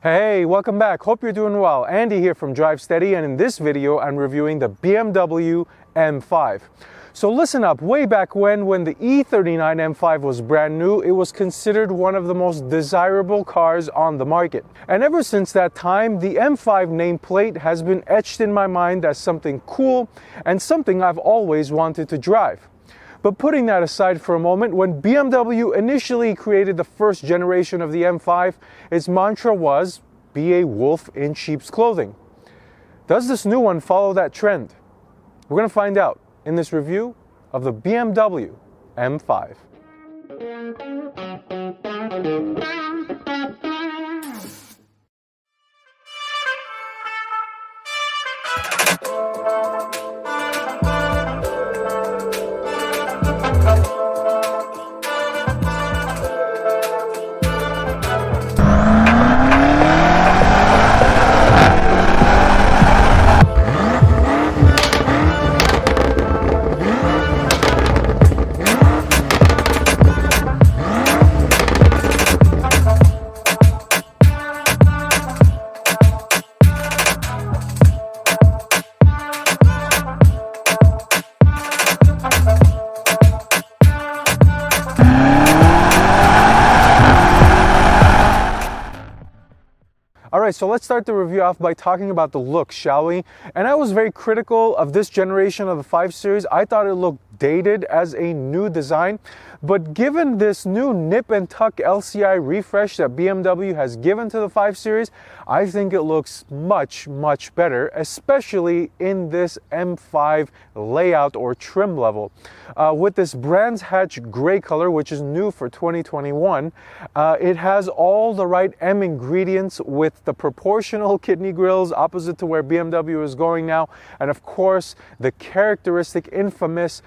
Hey, welcome back. Hope you're doing well. Andy here from Drive Steady, and in this video I'm reviewing the BMW M5. So listen up, way back when the E39 M5 was brand new, it was considered one of the most desirable cars on the market. And ever since that time, the M5 nameplate has been etched in my mind as something cool and something I've always wanted to drive. But putting that aside for a moment, when BMW initially created the first generation of the M5, its mantra was, "Be a wolf in sheep's clothing." Does this new one follow that trend? We're going to find out in this review of the BMW M5. Alright, so let's start the review off by talking about the look, shall we? And I was very critical of this generation of the 5 Series. I thought it looked dated as a new design, but given this new nip and tuck LCI refresh that BMW has given to the 5 Series, I think it looks much better, especially in this M5 layout or trim level. With this Brands Hatch gray color, which is new for 2021, it has all the right M ingredients with the proportional kidney grills opposite to where BMW is going now, and of course the characteristic infamous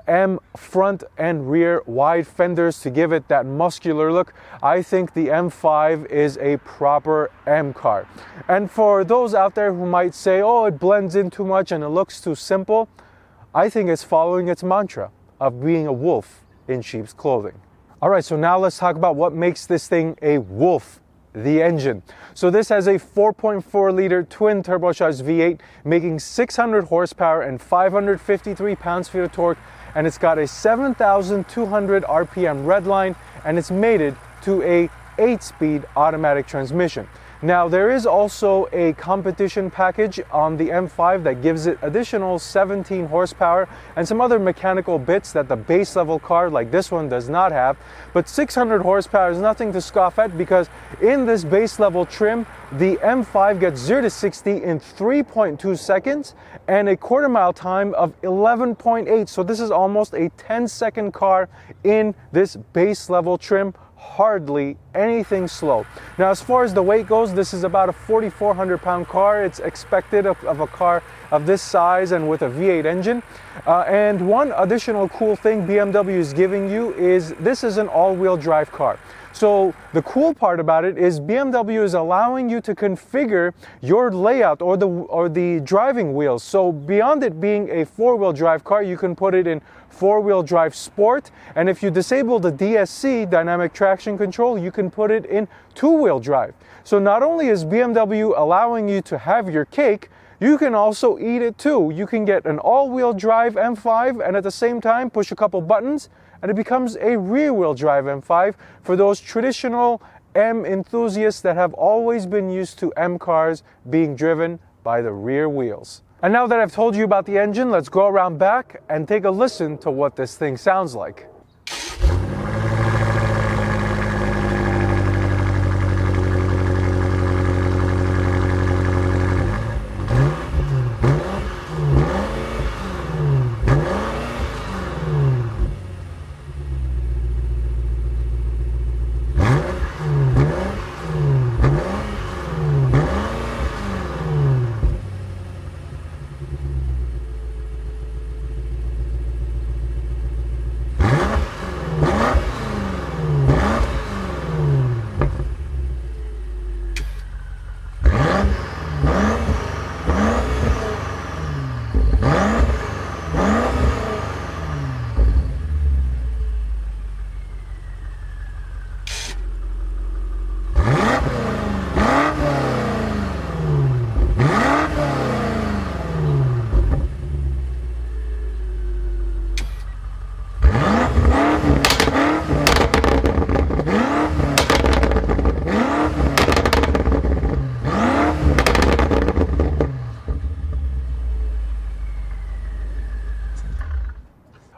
M front and rear wide fenders to give it that muscular look. I think the M5 is a proper M car. And for those out there who might say, oh, it blends in too much and it looks too simple, I think it's following its mantra of being a wolf in sheep's clothing. Alright, so now let's talk about what makes this thing a wolf. The engine. So this has a 4.4 liter twin turbocharged V8 making 600 horsepower and 553 pounds-feet of torque, and it's got a 7,200 RPM redline, and it's mated to a 8-speed automatic transmission. Now there is also a competition package on the M5 that gives it additional 17 horsepower and some other mechanical bits that the base level car like this one does not have. But 600 horsepower is nothing to scoff at, because in this base level trim, the M5 gets 0 to 60 in 3.2 seconds and a quarter-mile time of 11.8. So this is almost a 10-second car in this base level trim. Hardly anything slow. Now, as far as the weight goes, this is about a 4,400 pound car. It's expected of a car of this size and with a V8 engine. And one additional cool thing BMW is giving you is this is an all-wheel drive car. So the cool part about it is BMW is allowing you to configure your layout or the driving wheels. So beyond it being a 4-wheel drive car, you can put it in 4-wheel drive sport, and if you disable the DSC, dynamic traction control, you can put it in 2-wheel drive. So not only is BMW allowing you to have your cake, you can also eat it too. You can get an all-wheel drive M5 and at the same time push a couple buttons and it becomes a rear-wheel drive M5 for those traditional M enthusiasts that have always been used to M cars being driven by the rear wheels. And now that I've told you about the engine, let's go around back and take a listen to what this thing sounds like.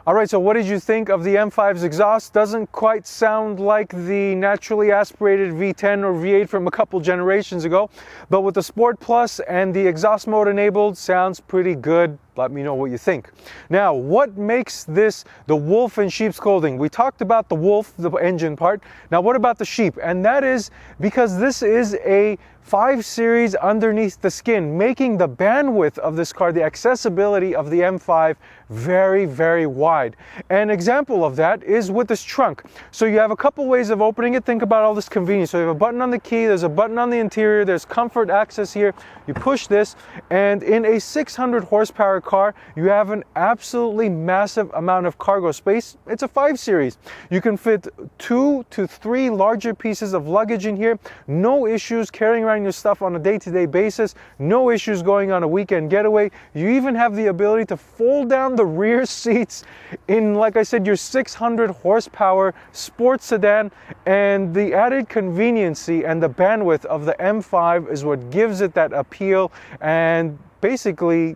All right, so what did you think of the M5's exhaust? Doesn't quite sound like the naturally aspirated V10 or V8 from a couple generations ago, but with the Sport Plus and the exhaust mode enabled, sounds pretty good. Let me know what you think. Now, what makes this the wolf in sheep's clothing? We talked about the wolf, the engine part. Now, what about the sheep? And that is because this is a 5 Series underneath the skin, making the bandwidth of this car, the accessibility of the M5, very, very wide. An example of that is with this trunk. So you have a couple ways of opening it. Think about all this convenience. So you have a button on the key, there's a button on the interior, there's comfort access here. You push this, and in a 600 horsepower car, you have an absolutely massive amount of cargo space. It's a 5 Series. You can fit 2 to 3 larger pieces of luggage in here. No issues carrying around your stuff on a day-to-day basis. No issues going on a weekend getaway. You even have the ability to fold down the rear seats in, like I said, your 600 horsepower sports sedan. And the added conveniency and the bandwidth of the M5 is what gives it that appeal and basically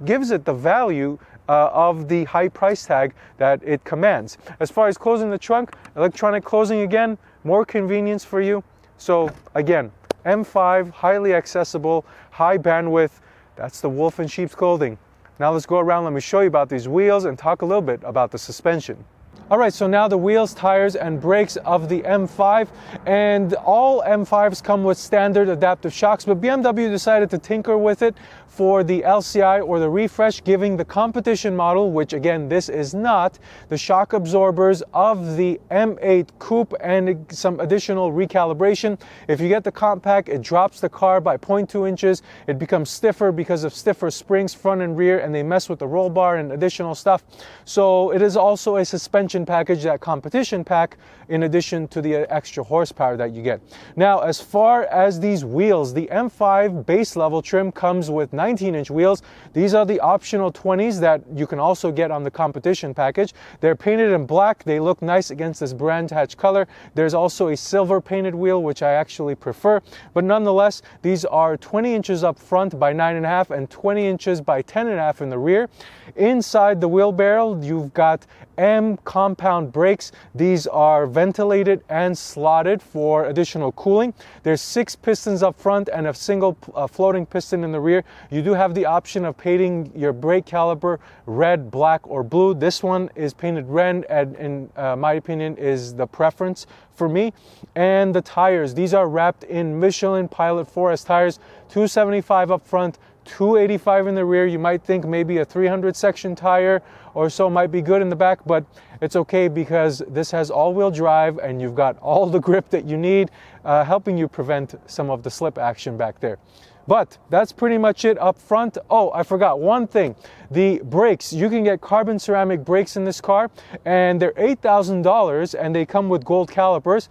gives it the value of the high price tag that it commands. As far as closing the trunk, electronic closing again, more convenience for you. So again, M5, highly accessible, high bandwidth. That's the wolf in sheep's clothing. Now let's go around, let me show you about these wheels and talk a little bit about the suspension. All right, so now the wheels, tires, and brakes of the M5, and all M5s come with standard adaptive shocks, but BMW decided to tinker with it for the LCI or the refresh, giving the competition model, which again, this is not, the shock absorbers of the M8 Coupe and some additional recalibration. If you get the compact, it drops the car by 0.2 inches. It becomes stiffer because of stiffer springs front and rear, and they mess with the roll bar and additional stuff. So it is also a suspension package, that competition pack, in addition to the extra horsepower that you get. Now, as far as these wheels, the M5 base level trim comes with 19-inch wheels. These are the optional 20s that you can also get on the competition package. They're painted in black. They look nice against this brand hatch color. There's also a silver painted wheel, which I actually prefer, but nonetheless, these are 20 inches up front by 9.5 and 20 inches by 10.5 in the rear. Inside the wheel barrel, you've got M compound brakes. These are ventilated and slotted for additional cooling. There's 6 pistons up front and a single floating piston in the rear. You do have the option of painting your brake caliper red, black, or blue. This one is painted red, and in my opinion is the preference for me. And the tires, these are wrapped in Michelin Pilot 4S tires, 275 up front, 285 in the rear. You might think maybe a 300 section tire or so might be good in the back, but it's okay because this has all-wheel drive and you've got all the grip that you need, helping you prevent some of the slip action back there. But that's pretty much it up front. Oh, I forgot one thing. The brakes, you can get carbon ceramic brakes in this car, and they're $8,000 and they come with gold calipers.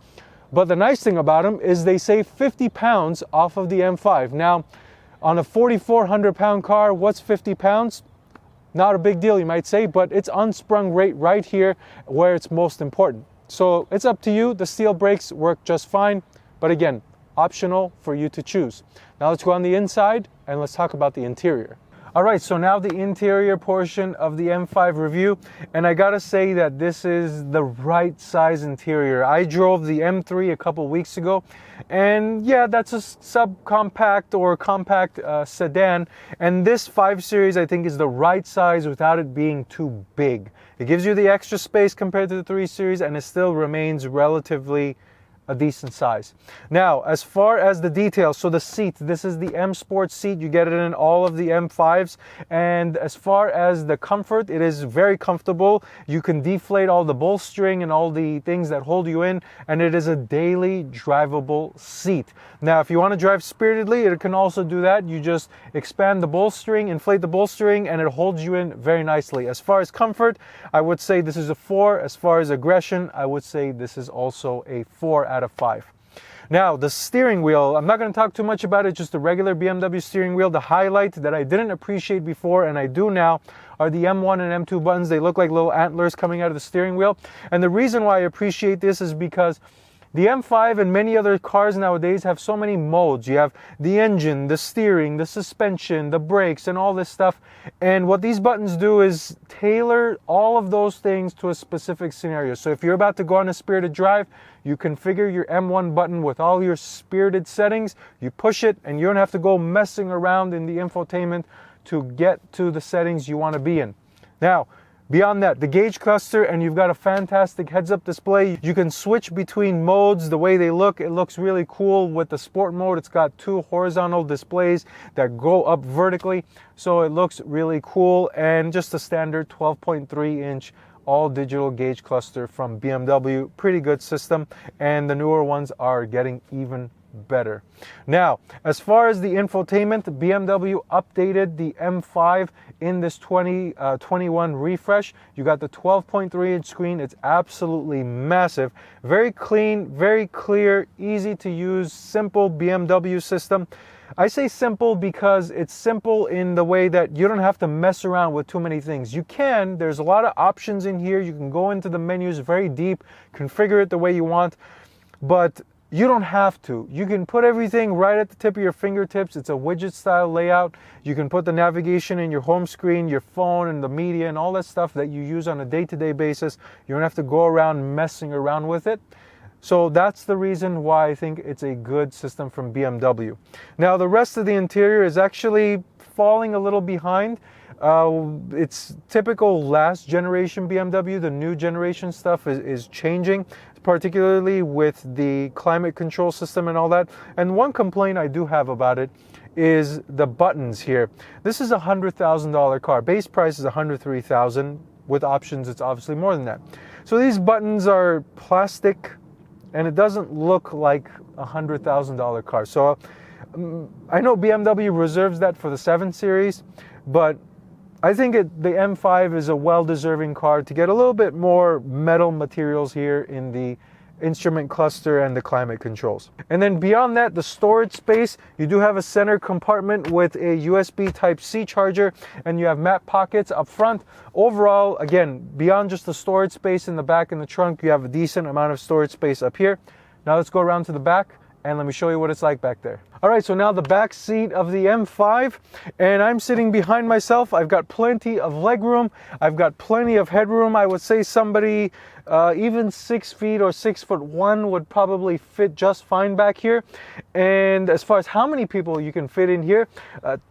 But the nice thing about them is they save 50 pounds off of the M5. Now, on a 4,400 pound car, what's 50 pounds? Not a big deal, you might say, but it's unsprung rate right here where it's most important. So it's up to you. The steel brakes work just fine, but again, optional for you to choose. Now let's go on the inside and let's talk about the interior. All right, so now the interior portion of the M5 review, and I gotta say that this is the right size interior. I drove the M3 a couple weeks ago, and yeah, that's a subcompact or compact sedan, and this 5 Series I think is the right size without it being too big. It gives you the extra space compared to the 3 Series, and it still remains relatively a decent size. Now, as far as the details, so the seat, this is the M Sport seat. You get it in all of the M5s. And as far as the comfort, it is very comfortable. You can deflate all the bolstering and all the things that hold you in, and it is a daily drivable seat. Now, if you want to drive spiritedly, it can also do that. You just expand the bolstering, inflate the bolstering, and it holds you in very nicely. As far as comfort, I would say this is a 4. As far as aggression, I would say this is also a 4 out of 5. Now, the steering wheel, I'm not going to talk too much about it, just a regular BMW steering wheel. The highlight that I didn't appreciate before and I do now are the M1 and M2 buttons. They look like little antlers coming out of the steering wheel. And the reason why I appreciate this is because The M5 and many other cars nowadays have so many modes. You have the engine, the steering, the suspension, the brakes, and all this stuff. And what these buttons do is tailor all of those things to a specific scenario. So if you're about to go on a spirited drive, you configure your M1 button with all your spirited settings. You push it and you don't have to go messing around in the infotainment to get to the settings you want to be in. Now, beyond that, the gauge cluster, and you've got a fantastic heads-up display. You can switch between modes, the way they look. It looks really cool with the sport mode. It's got 2 horizontal displays that go up vertically, so it looks really cool. And just a standard 12.3-inch all digital gauge cluster from BMW. Pretty good system, and the newer ones are getting even better. Now, as far as the infotainment, BMW updated the M5 in this 2021 refresh. You got the 12.3-inch screen. It's absolutely massive. Very clean, very clear, easy to use, simple BMW system. I say simple because it's simple in the way that you don't have to mess around with too many things. You can, there's a lot of options in here. You can go into the menus very deep, configure it the way you want, but you don't have to. You can put everything right at the tip of your fingertips. It's a widget style layout. You can put the navigation in your home screen, your phone, and the media and all that stuff that you use on a day-to-day basis. You don't have to go around messing around with it. So that's the reason why I think it's a good system from BMW. Now, the rest of the interior is actually falling a little behind. It's typical last generation BMW. The new generation stuff is changing, particularly with the climate control system and all that. And one complaint I do have about it is the buttons here. This is a $100,000 car. Base price is $103,000. With options, it's obviously more than that. So these buttons are plastic, and it doesn't look like a $100,000 car. So I know BMW reserves that for the 7 Series, but I think the M5 is a well-deserving car to get a little bit more metal materials here in the instrument cluster and the climate controls. And then beyond that, the storage space, you do have a center compartment with a USB Type-C charger, and you have map pockets up front. Overall, again, beyond just the storage space in the back and the trunk, you have a decent amount of storage space up here. Now let's go around to the back and let me show you what it's like back there. All right, so now the back seat of the M5, and I'm sitting behind myself. I've got plenty of legroom. I've got plenty of headroom. I would say somebody even 6 feet or 6'1" would probably fit just fine back here. And as far as how many people you can fit in here,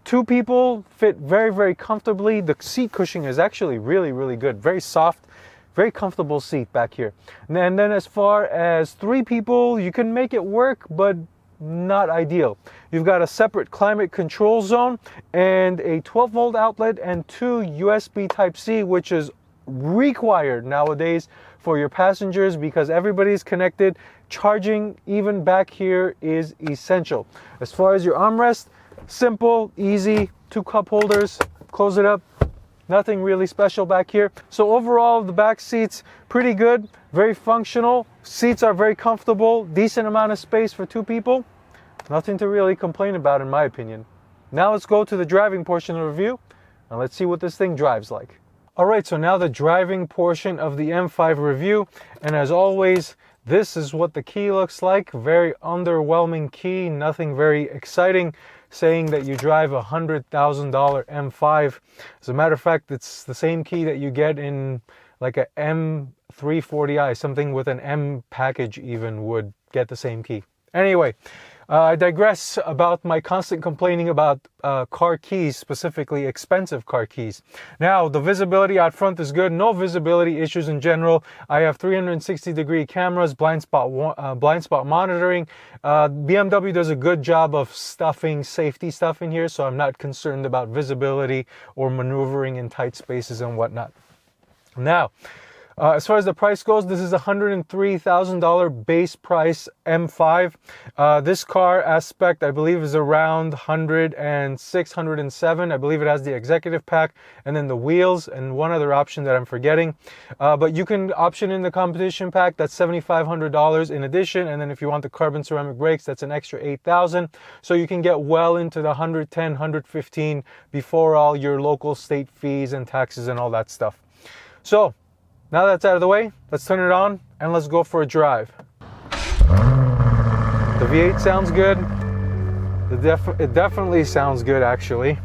2 people fit very, very comfortably. The seat cushioning is actually really, really good. Very soft. Very comfortable seat back here. And then as far as 3 people, you can make it work, but not ideal. You've got a separate climate control zone and a 12-volt outlet and 2 USB Type-C, which is required nowadays for your passengers because everybody's connected. Charging, even back here, is essential. As far as your armrest, simple, easy, 2 cup holders, close it up. Nothing really special back here. So overall, the back seats, pretty good, very functional. Seats are very comfortable, decent amount of space for 2 people. Nothing to really complain about in my opinion. Now let's go to the driving portion of the review and let's see what this thing drives like. All right, so now the driving portion of the M5 review. And as always, this is what the key looks like. Very underwhelming key, nothing very exciting, saying that you drive a $100,000 M5. As a matter of fact, it's the same key that you get in like a M340i. Something with an M package even would get the same key. Anyway, I digress about my constant complaining about car keys, specifically expensive car keys. Now, the visibility out front is good. No visibility issues in general. I have 360-degree cameras, blind spot monitoring. BMW does a good job of stuffing safety stuff in here, so I'm not concerned about visibility or maneuvering in tight spaces and whatnot. Now, as far as the price goes, this is a $103,000 base price M5. This car aspect, I believe, is around 106, 107. I believe it has the executive pack and then the wheels and one other option that I'm forgetting. But you can option in the competition pack. That's $7,500 in addition. And then if you want the carbon ceramic brakes, that's an extra $8,000. So you can get well into the 110, 115 before all your local state fees and taxes and all that stuff. So now that's out of the way, let's turn it on and let's go for a drive. V8 sounds good. It definitely sounds good, actually.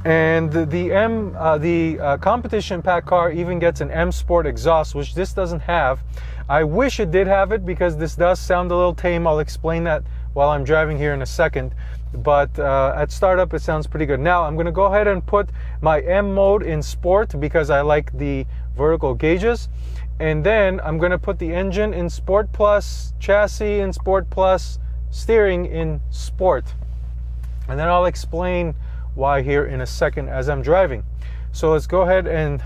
And the competition pack car even gets an M Sport exhaust, which this doesn't have. I wish it did have it because this does sound a little tame. I'll explain that while I'm driving here in a second. But at startup, it sounds pretty good. Now, I'm going to go ahead and put my M mode in Sport because I like the vertical gauges. And then I'm going to put the engine in Sport Plus, chassis in Sport Plus, steering in Sport. And then I'll explain why here in a second as I'm driving. So let's go ahead and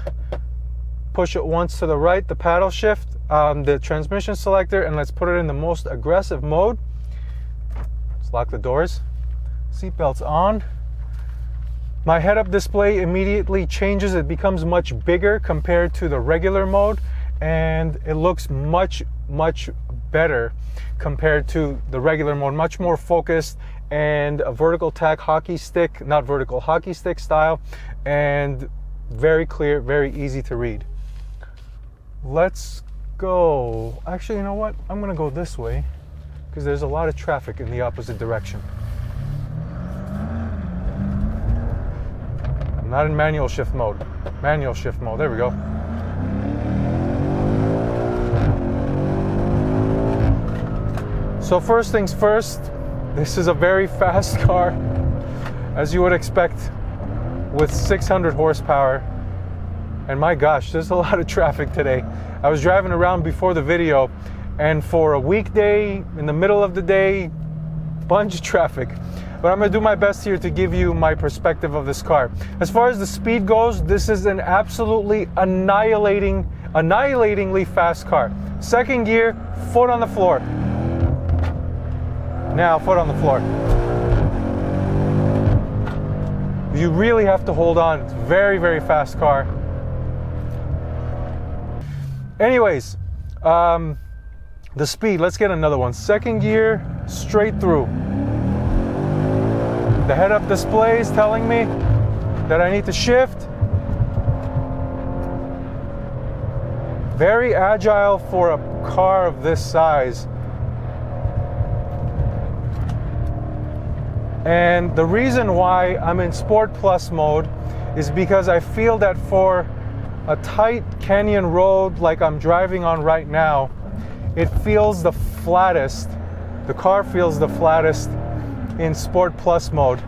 push it once to the right, the paddle shift, the transmission selector, and let's put it in the most aggressive mode. Let's lock the doors. Seatbelts on. My head-up display immediately changes. It becomes much bigger compared to the regular mode, and it looks much better compared to the regular mode, much more focused, and a vertical tack hockey stick, not vertical, hockey stick style, and very clear, very easy to read. Let's go. Actually, you know what? I'm gonna go this way because there's a lot of traffic in the opposite direction. I'm not in manual shift mode. Manual shift mode, there we go. So first things first, this is a very fast car, as you would expect, with 600 horsepower. And my gosh, there's a lot of traffic today. I was driving around before the video, and for a weekday, in the middle of the day, bunch of traffic. But I'm gonna do my best here to give you my perspective of this car. As far as the speed goes, this is an absolutely annihilatingly fast car. Second gear, foot on the floor. Now, foot on the floor. You really have to hold on. It's a very fast car. Anyways, the speed, let's get another one. Second gear, straight through. The head-up display is telling me that I need to shift. Very agile for a car of this size. And the reason why I'm in Sport Plus mode is because I feel that for a tight canyon road like I'm driving on right now, it feels the flattest. The car feels the flattest in Sport Plus mode.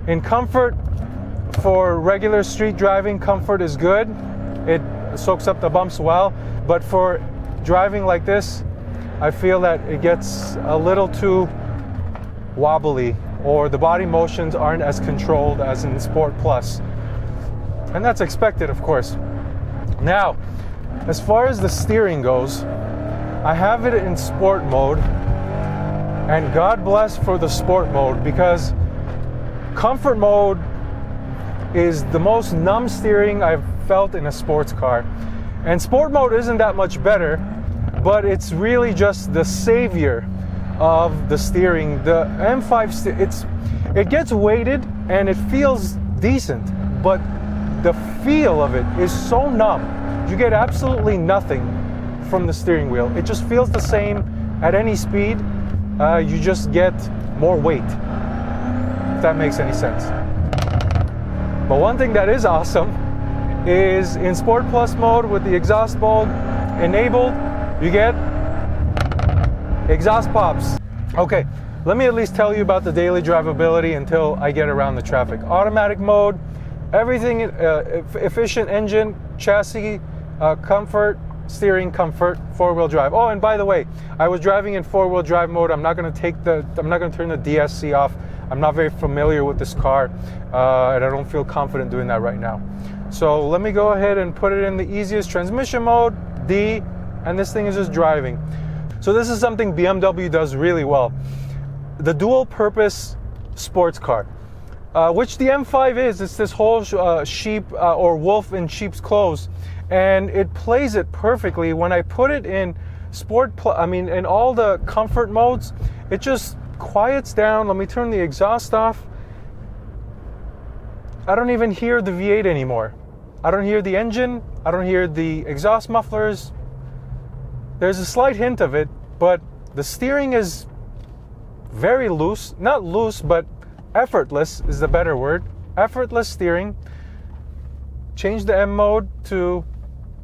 In comfort, for regular street driving, comfort is good. It soaks up the bumps well. But for driving like this, I feel that it gets a little too wobbly, or the body motions aren't as controlled as in Sport Plus. And that's expected, of course. Now, as far as the steering goes, I have it in sport mode, and God bless for the sport mode, because comfort mode is the most numb steering I've felt in a sports car. And sport mode isn't that much better, but it's really just the savior of the steering. The M5, it gets weighted and it feels decent, but the feel of it is so numb. You get absolutely nothing from the steering wheel. It just feels the same at any speed. You just get more weight, if that makes any sense. But one thing that is awesome is in Sport Plus mode with the exhaust mode enabled, you get exhaust pops. Okay, let me at least tell you about the daily drivability until I get around the traffic. Automatic mode, everything, efficient engine, chassis, comfort, steering comfort, four-wheel drive. Oh, and by the way, I was driving in four-wheel drive mode. I'm not going to turn the DSC off. I'm not very familiar with this car, and I don't feel confident doing that right now. So let me go ahead and put it in the easiest transmission mode, D, and this thing is just driving. So this is something BMW does really well. The dual-purpose sports car, which the M5 is. It's this whole sheep or wolf in sheep's clothes, and it plays it perfectly. When I put it in in all the comfort modes, it just quiets down. Let me turn the exhaust off. I don't even hear the V8 anymore. I don't hear the engine. I don't hear the exhaust mufflers. There's a slight hint of it, but The steering is very loose, not loose, but effortless is the better word. Effortless steering. Change the M mode to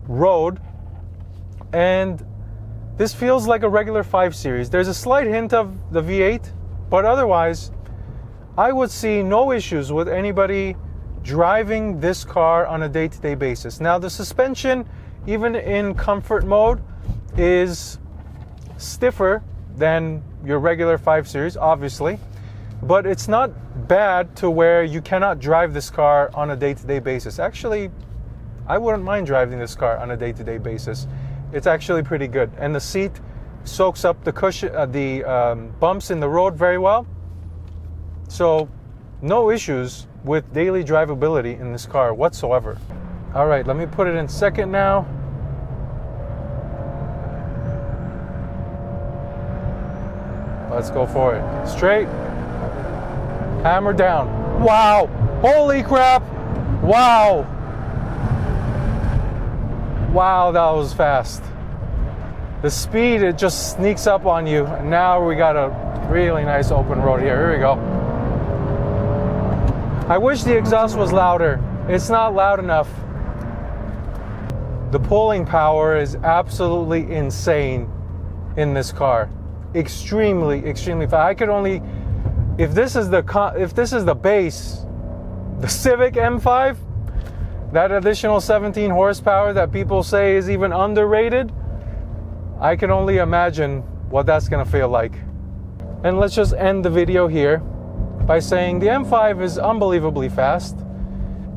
road, and this feels like a regular 5 Series. There's a slight hint of the V8, but otherwise, I would see no issues with anybody driving this car on a day-to-day basis. Now, the suspension, even in comfort mode, is stiffer than your regular 5 Series, obviously, but it's not bad to where you cannot drive this car on a day-to-day basis. Actually, I wouldn't mind driving this car on a day-to-day basis. It's actually pretty good, and the seat soaks up the cushion, bumps in the road very well. So, no issues with daily drivability in this car whatsoever. All right, let me put it in second now. Let's go for it. Straight. Hammer down. Wow! Holy crap! Wow! Wow, that was fast. The speed, it just sneaks up on you. And now we got a really nice open road here. Here we go. I wish the exhaust was louder. It's not loud enough. The pulling power is absolutely insane in this car. Extremely fast. I could only, if this is the base, the Civic M5, that additional 17 horsepower that people say is even underrated, I can only imagine what that's gonna feel like. And let's just end the video here by saying the M5 is unbelievably fast.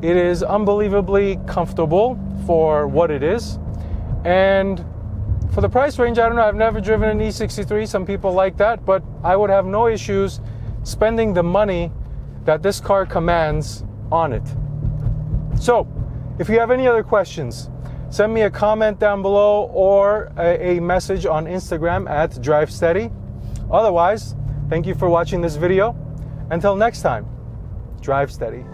It is unbelievably comfortable for what it is. And for the price range, I don't know, I've never driven an E63. Some people like that, but I would have no issues spending the money that this car commands on it. So, if you have any other questions, send me a comment down below or a message on Instagram at DriveSteady. Otherwise, thank you for watching this video. Until next time, drive steady.